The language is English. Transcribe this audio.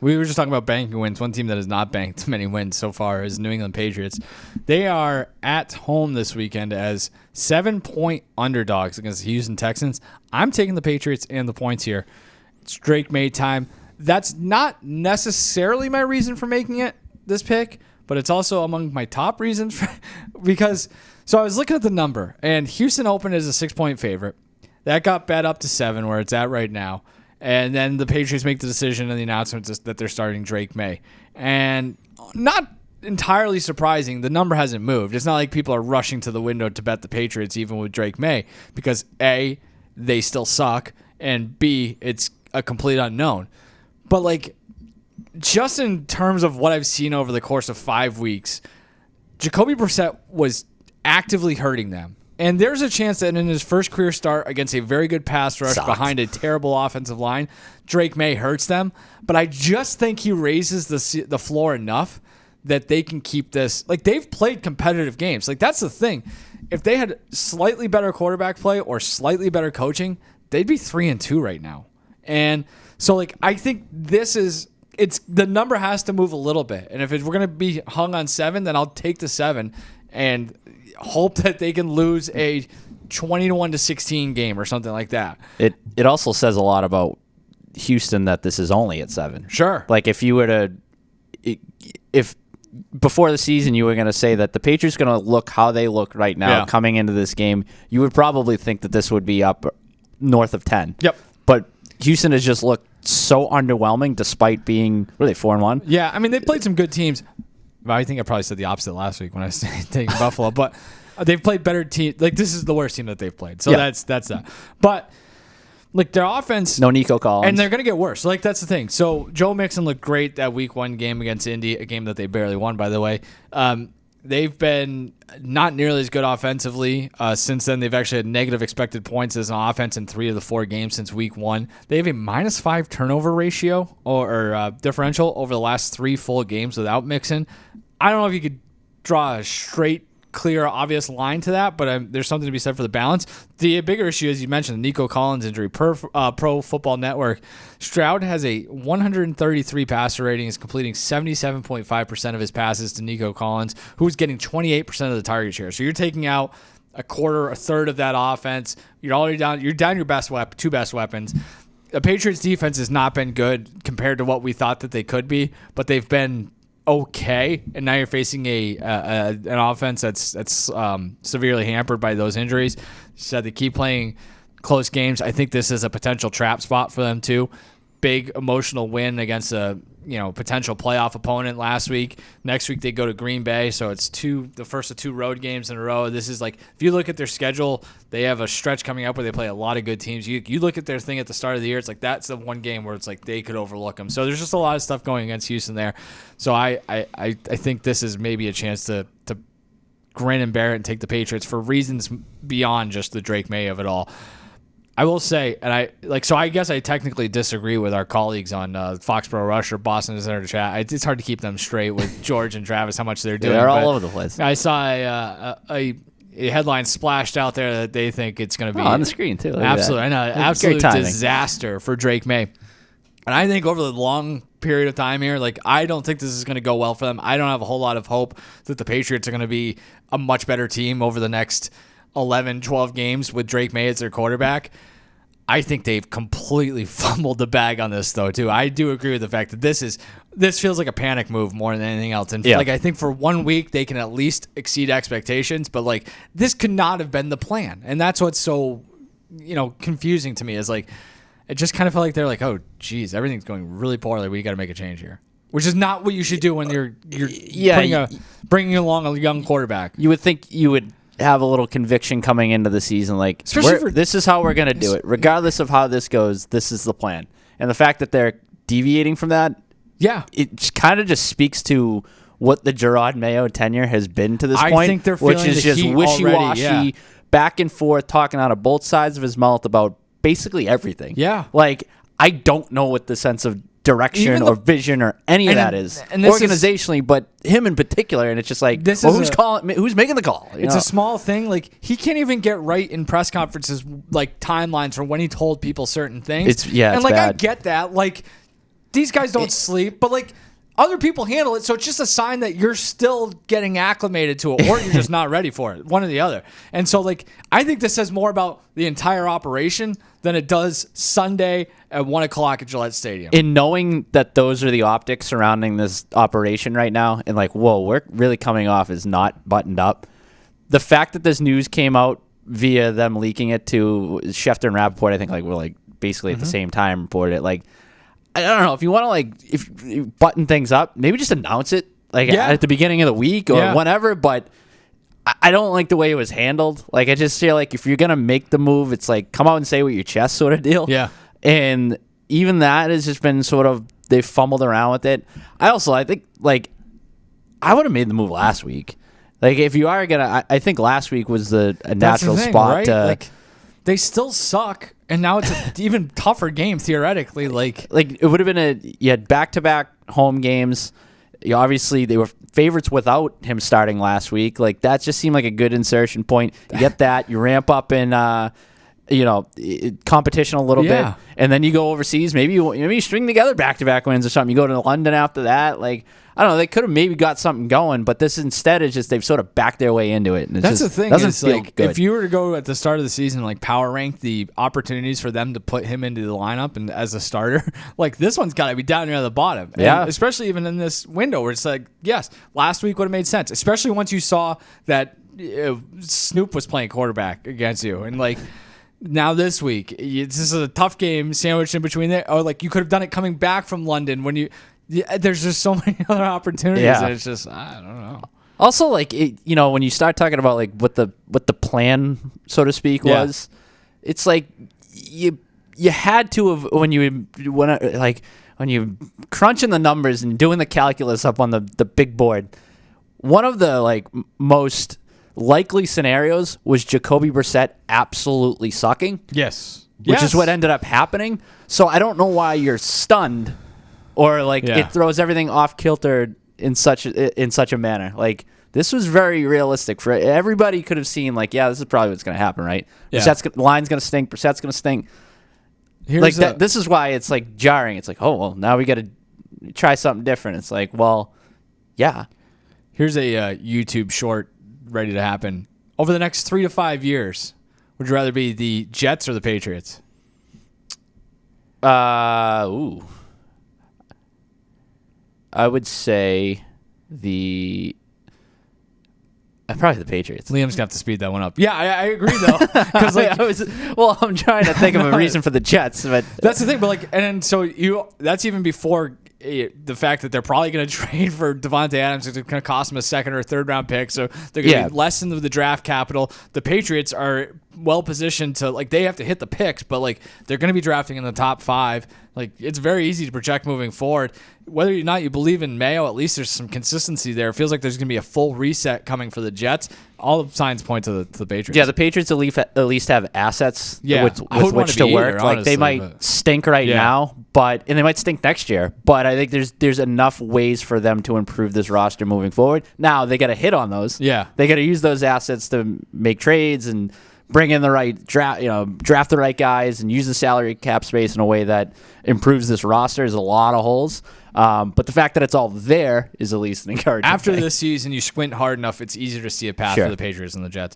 We were just talking about banking wins. One team that has not banked many wins so far is New England Patriots. They are at home this weekend as 7-point underdogs against the Houston Texans. I'm taking the Patriots and the points here. It's Drake Maye time. That's not necessarily my reason for making it, this pick, but it's also among my top reasons because I was looking at the number, and Houston opened as a 6-point favorite. That got bet up to 7, where it's at right now. And then the Patriots make the decision and the announcement is that they're starting Drake Maye. And not entirely surprising, the number hasn't moved. It's not like people are rushing to the window to bet the Patriots even with Drake Maye because A, they still suck, and B, it's a complete unknown. But like, just in terms of what I've seen over the course of 5 weeks, Jacoby Brissett was actively hurting them. And there's a chance that in his first career start against a very good pass rush behind a terrible offensive line, Drake Maye hurts them. But I just think he raises the floor enough that they can keep this. Like, they've played competitive games. Like, that's the thing. If they had slightly better quarterback play or slightly better coaching, they'd be 3-2 right now. And so, like, I think the number has to move a little bit. And if we're going to be hung on 7, then I'll take the 7 and hope that they can lose a 21-16 game or something like that. It also says a lot about Houston that this is only at 7. Sure. Like if before the season you were going to say that the Patriots are going to look how they look right now coming into this game, you would probably think that this would be up north of 10. Yep. But Houston has just looked so underwhelming despite being, were they 4-1? Yeah, I mean, they played some good teams. I think I probably said the opposite last week when I was taking Buffalo, but they've played better teams. Like, this is the worst team that they've played. So that's that. But like, their offense, no Nico Collins, and they're going to get worse. Like, that's the thing. So Joe Mixon looked great that week 1 game against Indy, a game that they barely won, by the way. They've been not nearly as good offensively. Since then, they've actually had negative expected points as an offense in 3 of the 4 games since week 1. They have a -5 turnover ratio or differential over the last 3 full games without Mixon. I don't know if you could draw a straight, clear, obvious line to that, but there's something to be said for the balance. The bigger issue, as you mentioned, the Nico Collins injury. Per Pro Football Network, Stroud has a 133 passer rating, is completing 77.5% of his passes to Nico Collins, who's getting 28% of the target share. So you're taking out a third of that offense. You're already down. You're down your two best weapons. The Patriots defense has not been good compared to what we thought that they could be, but they've been okay, and now you're facing an offense that's severely hampered by those injuries. You said they keep playing close games. I think this is a potential trap spot for them too. Big emotional win against a potential playoff opponent last week. Next week they go to Green Bay, so it's the first of 2 road games in a row. This is like, if you look at their schedule, they have a stretch coming up where they play a lot of good teams. You look at their thing at the start of the year, it's like that's the one game where it's like they could overlook them. So there's just a lot of stuff going against Houston there. So I think this is maybe a chance to grin and bear it and take the Patriots for reasons beyond just the Drake Maye of it all. I will say, and I guess I technically disagree with our colleagues on Foxborough Rush or Boston Center Chat. It's hard to keep them straight with George and Travis, how much they're doing. They're all over the place. I saw a headline splashed out there that they think it's going to be on the screen too. Absolutely, I know, absolute disaster for Drake Maye. And I think over the long period of time here, like, I don't think this is going to go well for them. I don't have a whole lot of hope that the Patriots are going to be a much better team over the next 11, 12 games with Drake Maye as their quarterback. I think they've completely fumbled the bag on this, though, too. I do agree with the fact that this feels like a panic move more than anything else. And like, I think for 1 week they can at least exceed expectations, but like, this could not have been the plan. And that's what's so, confusing to me, is like, it just kind of felt like they're like, oh, geez, everything's going really poorly. We got to make a change here. Which is not what you should do when you're bringing along a young quarterback. You would think you would have a little conviction coming into the season, like, this is how we're going to do it. Regardless of how this goes, this is the plan. And the fact that they're deviating from that, it kind of just speaks to what the Gerard Mayo tenure has been to this point. I think they're feeling which is just wishy-washy, back and forth, talking out of both sides of his mouth about basically everything. Yeah. Like, I don't know what the sense of direction or vision or any of that is organizationally, but him in particular, and it's just like, who's making the call? It's a small thing. Like, he can't even get right in press conferences, like timelines for when he told people certain things. It's bad. I get that. Like, these guys don't sleep, but like other people handle it, so it's just a sign that you're still getting acclimated to it, or you're just not ready for it, one or the other. And so, like, I think this says more about the entire operation than it does Sunday at 1 o'clock at Gillette Stadium. In knowing that those are the optics surrounding this operation right now, and like, whoa, we're really coming off is not buttoned up. The fact that this news came out via them leaking it to Schefter and Rappaport, I think like we're like basically at the same time reported it. Like, I don't know if you want to like if you button things up, maybe just announce it like at the beginning of the week or whatever. But I don't like the way it was handled. Like I just feel like if you're gonna make the move, it's like come out and say with your chest sort of deal. Yeah. And even that has just been sort of they've fumbled around with it. I think like I would have made the move last week. Like if you are gonna, I think last week was a natural spot. Right? Like they still suck. And now it's an even tougher game theoretically. Like it would have been you had back-to-back home games. Obviously, they were favorites without him starting last week. Like that just seemed like a good insertion point. You get that, you ramp up in competition a little bit, and then you go overseas. Maybe you string together back-to-back wins or something. You go to London after that. Like I don't know, they could have maybe got something going, but this instead is just they've sort of backed their way into it. And that's just, the thing. Doesn't is feel like good. If you were to go at the start of the season, like power rank the opportunities for them to put him into the lineup and as a starter, like this one's got to be down near the bottom. Yeah, and especially even in this window where it's like, yes, last week would have made sense, especially once you saw that Snoop was playing quarterback against you, and like. Now this week, this is a tough game sandwiched in between there. Or like you could have done it coming back from London when you. There's just so many other opportunities. Yeah. And it's just I don't know. Also, like when you start talking about like what the plan, so to speak, was, it's like you had to have when you crunching the numbers and doing the calculus up on the big board. One of the like most likely scenarios was Jacoby Brissett absolutely sucking. Yes. Which is what ended up happening. So I don't know why you're stunned or like it throws everything off kilter in such a manner. Like this was very realistic for everybody could have seen like, this is probably what's going to happen, right? Yeah. The line's going to stink. Brissett's going to stink. This is why it's like jarring. It's like, oh, well, now we got to try something different. It's like, well, yeah. Here's a YouTube short ready to happen. Over the next 3 to 5 years, would you rather be the Jets or the Patriots? I would say probably the Patriots. Liam's gonna have to speed that one up. Yeah, I agree though. Because I'm trying to think of a reason for the Jets, but that's the thing. But like, and so that's even before the fact that they're probably going to trade for Devontae Adams. It's going to cost them a second or third round pick, so they're going to be less than the draft capital. The Patriots are well positioned to they have to hit the picks, but like they're going to be drafting in the top 5. Like it's very easy to project moving forward. Whether or not you believe in Mayo, at least there's some consistency there. It feels like there's going to be a full reset coming for the Jets. All the signs point to the Patriots. Yeah, the Patriots at least have assets with which to work. Honestly, they might stink right now, and they might stink next year. But I think there's enough ways for them to improve this roster moving forward. Now they got to hit on those. Yeah, they got to use those assets to make trades and bring in the right draft the right guys and use the salary cap space in a way that improves this roster. There's a lot of holes. But the fact that it's all there is at least an encouraging After thing. this season, you squint hard enough, it's easier to see a path for the Patriots and the Jets.